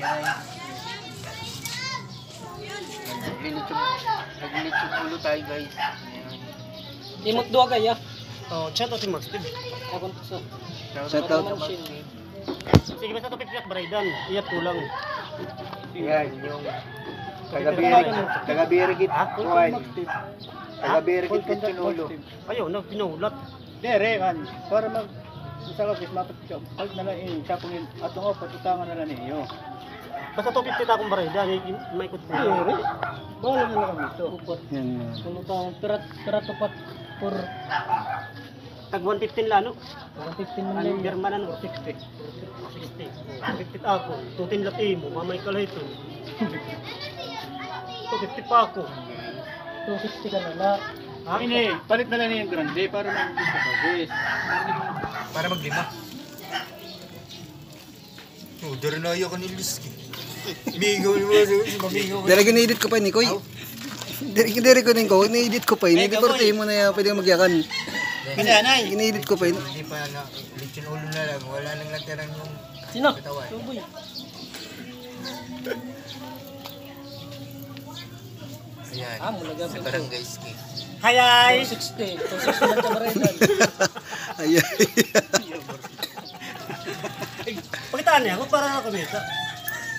guys. Naglilitsyon ulo tayo guys. Imot doa kaya. Oh, chat si Max Steve. Akon sa. Shout out. Sige basta topik piyak baraydan. Iyat kulang. Yan yung taga-birigit kuwan. Taga-birigit kitchen ulo. Ayaw na pinulat. Dere kan para mag isa ka guys mapat ka. Pag na lang sa kung atong patutangan na lang niyo. Basta topik kita akong baraydan, may ikot ko. Dere. Bawal na lang kami ito. Yan. Kuno tang pirat tupat por Tag 115 lano. 115 man Ano lang. German ano 60. 60. 50 ako. Tutin lati mo, mamay kalahito. 250 pa ako. 260 ka na la. Ha? Ini, palit na lang yung grande para mag-isa ka guys. Para maglima. Oh, dari na ayaw ka ni Liski. Migo mo, mamigo. Dari ko na-edit ko pa ni Koy. Dari ko na ko, na-edit ko pa yun. Hindi pa rin mo na pwede magyakan. Pinanay. Ina-edit ko pa yun. Hindi pa na, lechon ulo na lang. Wala nang natirang yung Sino? katawan. Tuboy. Ayan. Mula gabi. Sa barangay ski. Hayay! 260. 260 lang ka baraydan. Ayan. Pakitaan niya ako para na kumita.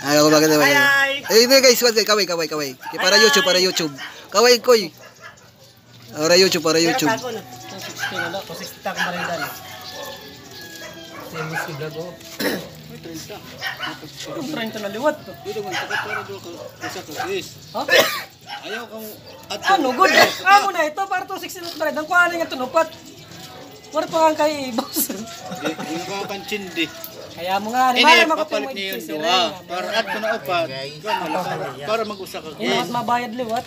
Ayaw ko bakit naman. Ay! Eh, hindi guys, kaway. Para YouTube. Kaway, Koy. Para YouTube. Pero tako na. 260 na la. 260 ako baraydan. Same si vlog oh. Kung 30 na liwat to. Dito man takot para do ka isa ka guys. Ha? Ayaw kang Ano good? Amo na ito para 260 na baraydan. Kuha na nga tunupat. Wala pa nga kay boss. Hindi ko panchindi. Kaya mo nga, Ini para makuha papalit mo niyo yung ito duha. Para at ko na upat. Para mag-usa ka Ini mas guys. mabayad liwat.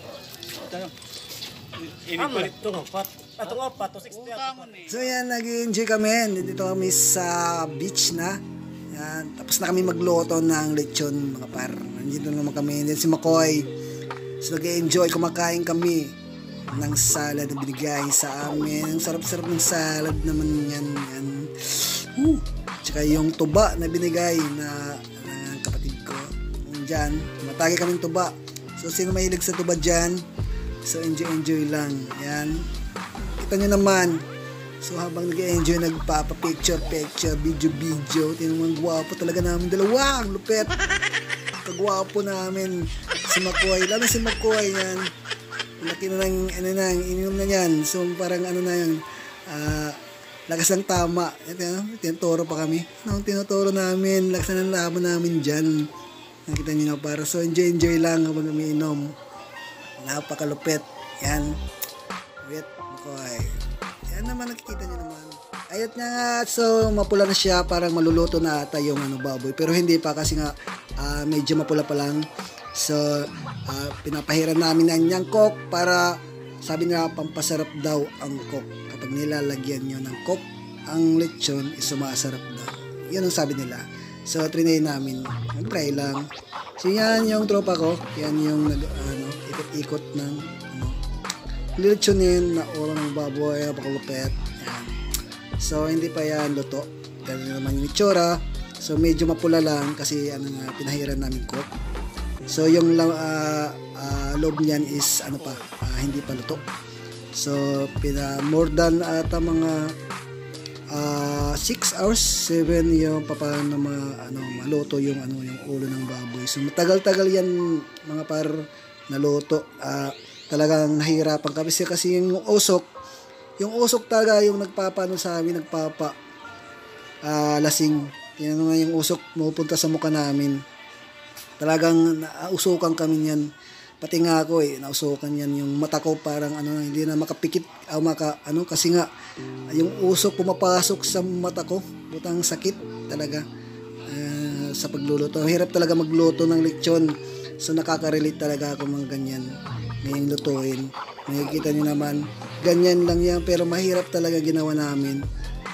Ini Amo palit. ito nga pat. Atong opat 260 ako. So yan, nag-enjoy kami. Dito kami sa beach na. Yan. Tapos na kami magluto ng lechon mga par. Nandito naman kami. Then si Makoy. So nag-enjoy, kumakain kami ng salad na binigay sa amin. Ang sarap-sarap ng salad naman yan. Yan. Tsaka yung tuba na binigay na kapatid ko. Diyan, matagi kaming tuba. So sino mahilig sa tuba dyan? So enjoy lang. Yan. Kita nyo naman. So habang nag-enjoy, nagpapa-picture, video. Tinumang gwapo talaga namin dalawa. Ang lupet. Kagwapo namin. Si Makoy. Lalo si Makoy yan. Laki na ng, ininom na yan. So parang lakas ng tama. Tinuturo pa kami. Tinuturo namin. Lakas ng laban namin dyan. Nakita nyo na para. So enjoy lang habang umiinom. Napakalupet. Yan. Wait. Makoy. Yan naman nakikita nyo naman. Ayot niya nga. So mapula na siya. Parang maluluto na ata yung baboy. Pero hindi pa kasi nga medyo mapula pa lang. So pinapahiran namin ng niyang coke para sabi nila pampasarap daw ang coke. Kapag nilalagyan nyo ng coke, ang lechon is sumasarap daw. Yun ang sabi nila. So trinay namin. Try lang. So yan yung tropa ko. Yan yung ikot-ikot ng lechonin na oro ng baboy. Napakalupet. Yan. So hindi pa yan luto. Ganun naman yung itsura. So medyo mapula lang kasi pinahiran namin coke. So yung loob niyan is hindi pa luto. So more than ata mga 6 hours, 7 yung paano maluto yung yung ulo ng baboy. So matagal-tagal yan mga par naluto. Talagang nahirapan kami kasi yung usok talaga yung nagpapano sa amin, lasing. Yan nga yung usok mapupunta sa mukha namin. Talagang nausukan kami niyan. Pati nga ako nausukan yan yung mata ko parang hindi na makapikit kasi nga yung usok pumapasok sa mata ko. Butang sakit talaga sa pagluluto. Hirap talaga magluto ng lechon. So nakaka-relate talaga ako mga ganyan. Ngayong lutuin. Nakikita niyo naman, ganyan lang yan pero mahirap talaga ginawa namin.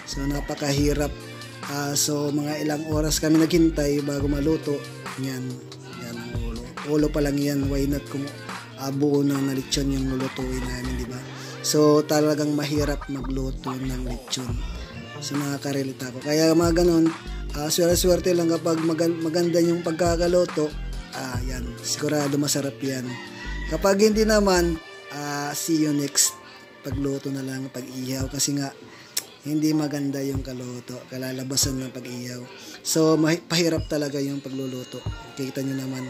So napakahirap. So mga ilang oras kami naghintay bago maluto. Yan ang ulo. Ulo pa lang yan. Why not kung buo na lechon yung lulutuin namin, di ba? So talagang mahirap magluto ng lechon. So nakaka-relate ako. Kaya mga ganun, swerte lang kapag maganda yung pagkakaluto. Yan, sigurado masarap yan. Kapag hindi naman, see you next pagluto na lang, pag-ihaw, kasi nga hindi maganda yung kaluto, kalalabasan ng pag-ihaw. So pahirap talaga yung pagluluto. Kita nyo naman,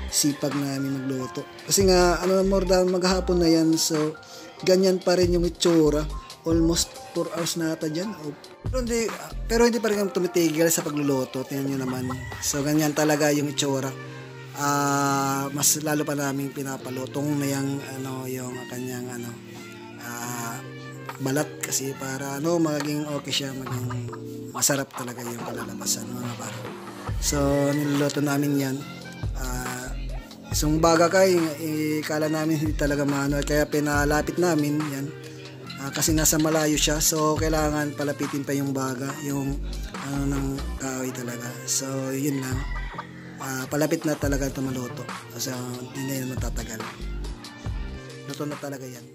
sipag namin magluto. Kasi nga more than maghapon na yan, so ganyan pa rin yung itsura. Almost 4 hours na ata dyan. Pero hindi pa rin kami tumitigil sa pagluluto. Tingnan nyo naman. So ganyan talaga yung itsura. Mas lalo pa namin pinapalutong na yung kanyang balat, kasi para maging okay siya, maging masarap talaga yung kalalabasan, mga pare. So niluluto namin yan. Isang baga kala namin hindi talaga maano, kaya pinalapit namin yan. Kasi nasa malayo siya, so kailangan palapitin pa yung baga, yung ng kahoy talaga. So yun lang, palapit na talaga ito maluto, kasi hindi na yun matatagal, luto na talaga yan.